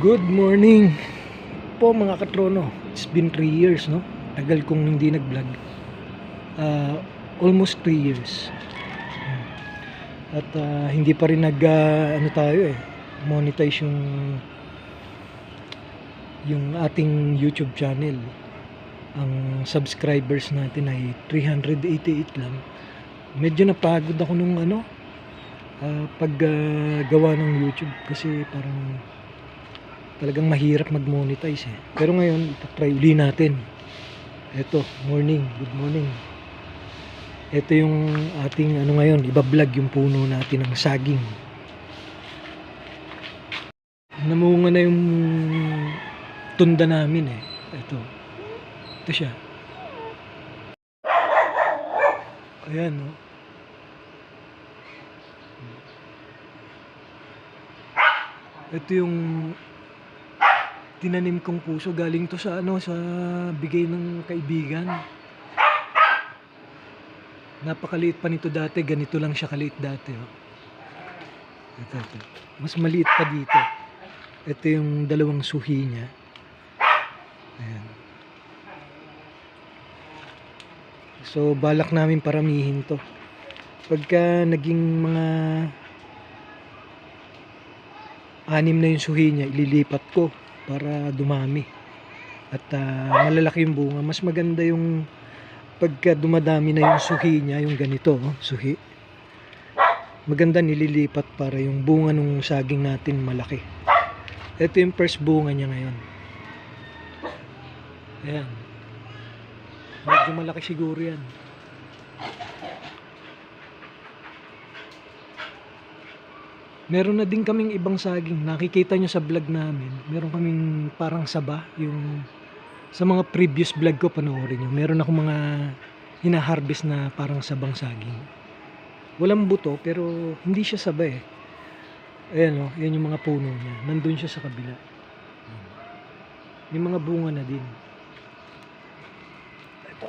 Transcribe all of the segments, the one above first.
Good morning po mga katrono. It's been 3 years, no? Tagal kong hindi nag-vlog. Almost 3 years. At hindi pa rin ano tayo monetize yung ating YouTube channel. Ang subscribers natin ay 388 lang. Medyo napagod ako nung paggawa ng YouTube kasi parang talagang mahirap mag-monetize Pero ngayon, try uli natin. Ito, good morning. Ito yung ating ngayon, iba-vlog yung puno natin ng saging. Namunga na yung tunda namin Ito siya. Ayan, no? Ito yung tinanim kong puso, galing to sa sa bigay ng kaibigan. Napakaliit pa nito dati, ganito lang siya kaliit dati Ito. Mas maliit pa dito. Ito yung dalawang suhi niya. Ayan. So balak namin paramihin to. Pagka naging mga 6 na yung suhi niya, ililipat ko para dumami at malalaki yung bunga. Mas maganda yung pagka dumadami na yung suhi niya, yung ganito suhi, maganda nililipat para yung bunga nung saging natin malaki. Ito yung first bunga niya ngayon. Ayan, medyo malaki siguro yan. Meron na din kaming ibang saging. Nakikita nyo sa vlog namin. Meron kaming parang saba. Yung sa mga previous vlog ko, panoorin nyo. Meron akong mga hinaharvest na parang sabang saging. Walang buto, pero hindi siya saba Ayan yan yung mga puno niya. Nandun siya sa kabila. Yung mga bunga na din. Ito.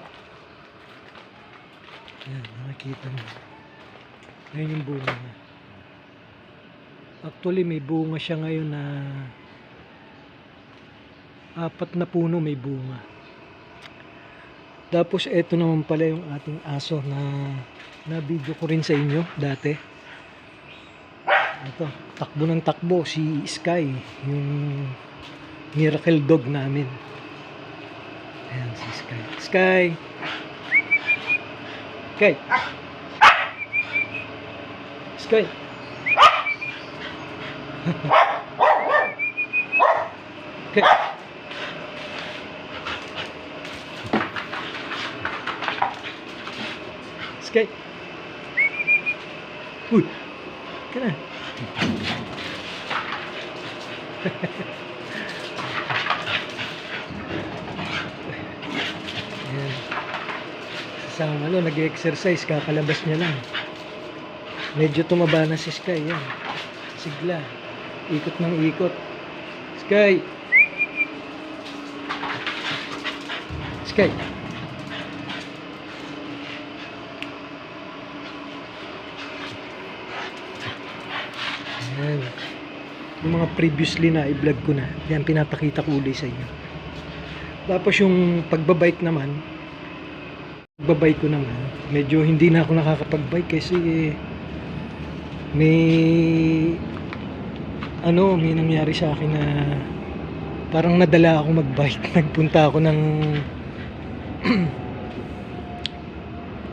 Ayan, nakikita nyo. Ayan yung bunga niya. Actually may bunga siya ngayon na 4 na puno may bunga. Tapos eto naman pala yung ating aso na video ko rin sa inyo dati. Ito, takbo ng takbo si Sky, yung miracle dog namin. Ayan si Sky. Sky! Sky! Sky! Okay. Sky. Uy. Kana. Ayan. Sasama nag-exercise, kakalabas niya lang. Medyo tumaba na si Sky yan. Sigla. Ikot ng ikot. Sky! Sky! Ayan. Yung mga previously na i-vlog ko na. Yan, pinapakita ko uli sa inyo. Tapos yung pagbabike ko naman, medyo hindi na ako nakakapag-bike kasi may nangyari sa akin na parang nadala ako mag-bike. Nagpunta ako ng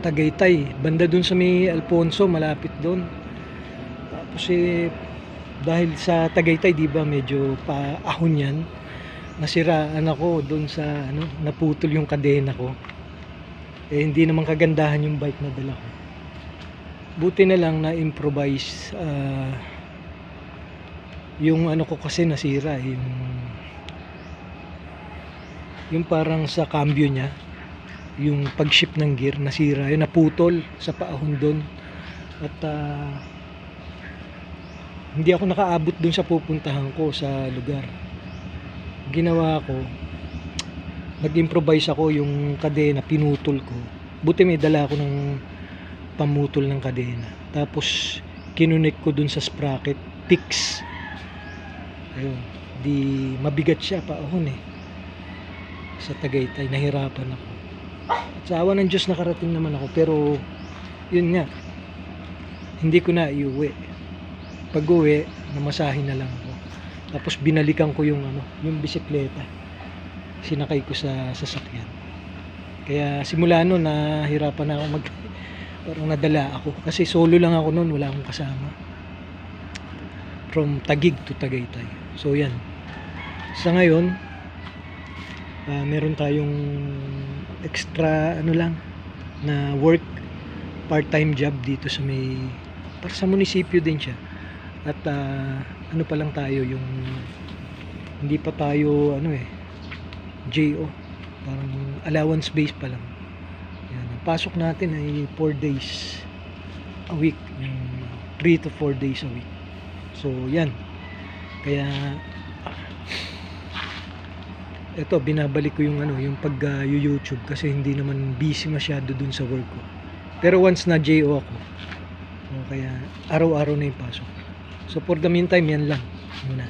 Tagaytay, banda dun sa may Alfonso, malapit dun. Tapos dahil sa Tagaytay, di ba, medyo paahon yan. Nasiraan ako dun sa naputol yung kadena ko. Hindi naman kagandahan yung bike na dala ko. Buti na lang na improvise yung ko kasi nasira yung parang sa cambio niya, yung pag-shift ng gear nasira, yun naputol sa paahon doon at hindi ako nakaabot doon sa pupuntahan ko sa lugar. Ginawa ko, nag-improvise ako, yung kadena pinutol ko. Buti may dala ako ng pamutol ng kadena, tapos kinunik ko dun sa sprocket, fix. Ayun. Di mabigat siya paahon eh. Sa Tagaytay nahirapan ako. At sa awa ng Diyos nakarating naman ako, pero yun nga, hindi ko na iuwi. Pag-uwi, namasahin na lang ako. Tapos binalikan ko yung yung bisikleta. Sinakay ko sa sasakyan. Kaya simula noon nahirapan na ako parang nadala ako kasi solo lang ako noon, wala akong kasama. From Taguig to Tagaytay. So yan. Sa ngayon, meron tayong extra lang na work, part-time job dito sa para sa munisipyo din siya. At pa lang tayo, yung hindi pa tayo JO, parang allowance based pa lang. Yan, ang pasok natin ay 4 days a week, yung 3 to 4 days a week. So yan, kaya ito binabalik ko yung yung pag YouTube kasi hindi naman busy masyado dun sa work ko. Pero once na JO ako, kaya araw-araw na yung pasok. So for the meantime, yan lang muna.